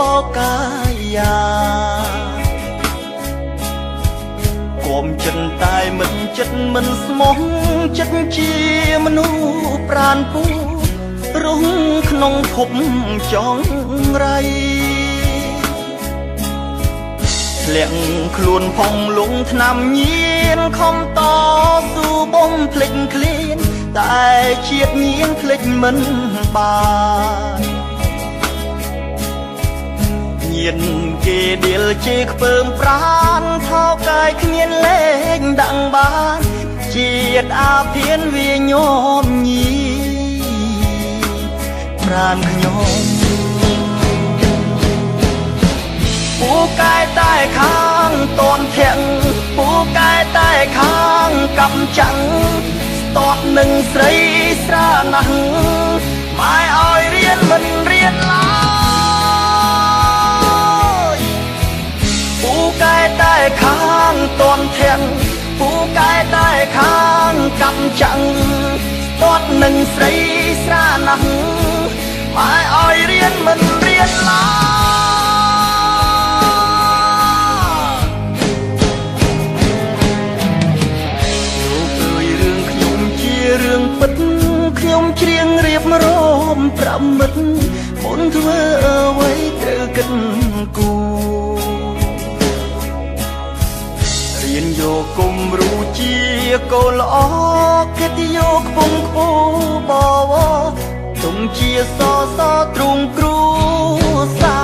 បោកាយាគុំចិត្តតែមិនចិត្តមិនស្មោះចិត្តជាមនុស្សប្រានពូរងក្នុងភពចងរៃធ្លាក់ខ្លួនផងលងថ្នាំញៀនខំតស៊ូបំភ្លេចឃ្លានតែជាតិញៀនភ្លេចមិនបានញៀនគេដៀលជេរខ្ពើមប្រានថោកាយគ្មានលេងដាក់បានជាតិអាភានវាញោមញីប្រានខ្ញុំពូកែតែខាងតនធាក់ពូកែតែខាងកំចាំងស្ទាត់នឹងស្រីស្រាណាស់ម៉ែឲ្យរៀនមិនរៀនឡើយពូកែតែខាងតនធាក់ពូកែតែខាងកំចាំងស្ទាត់នឹងស្រីស្រាណាស់ម៉ែឲ្យរៀនមិនរៀនឡើយរឿងពិតខ្ញុំច្រៀងរៀបរំប្រាំមិត្តមុនធ្វើអ្វីត្រូវគិតគូរៀនយកគំរូជាកូនល្អកិត្តិយសខ្ពង់ខ្ពស់បវរទុំជាសសទ្រង់គ្រូសា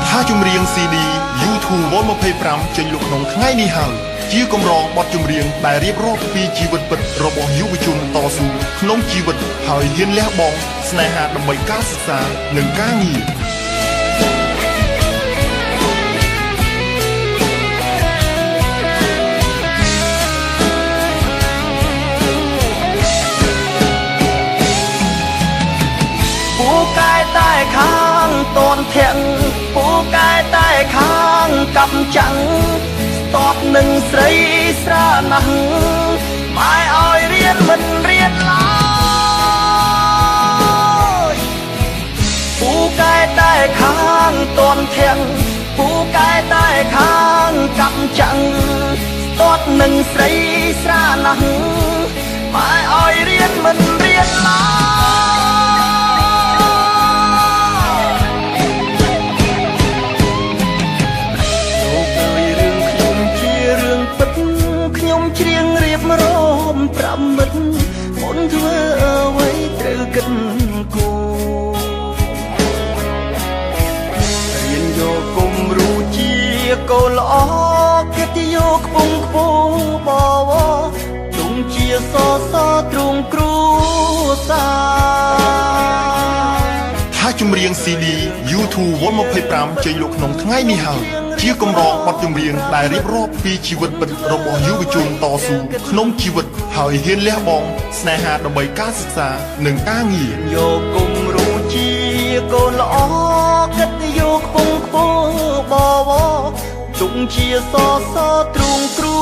ថាចម្រៀង CD YouTube Vol 25ចេញលក់ក្នុងថ្ងៃនេះហើយជាកម្រងបទចម្រៀងដែលរៀបរាប់ពីជីវិតពិតរបស់យុវជនតស៊ូក្នុងជីវិតហើយហ៊ានលះបង់ស្នេហាដើម្បីការសិក្សានិងការងារពូកែតែខាងតនធាក់ពូកែតែខាងកំចាំងតបនឹងស្រីស្រាណាស់ម៉ែឲ្យរៀនមិនរៀនឡើយពូកែតែខាងតនធាក់ពូកែតែខាងកំចាំងតបនឹងស្រីស្រាណាស់ម៉ែឲ្យរៀនមិនរៀនឡើយច្រៀងរៀបរំប្រាំមិត្តមុនធ្វើអ្វីត្រូវគិតគូរៀនយកគំរូជាកូនល្អកិត្តិយសខ្ពង់ខ្ពស់បវរទុំជាសសទ្រង់គ្រូសាថាចម្រៀង CD YouTube Vol 25ចេញលក់ក្នុងថ្ងៃនេះហើយជាកម្រងបទចម្រៀងដែលរៀបរាប់ពីជីវិតពិតរបស់យុវជនតស៊ូក្នុងជីវិតហើយហ៊ានលះបង់ស្នេហាដើម្បីការសិក្សានិងការងារយកគំរូជាកូនល្អកិត្តិយសខ្ពង់ខ្ពស់បវរទុំជាសសទ្រង់គ្រូ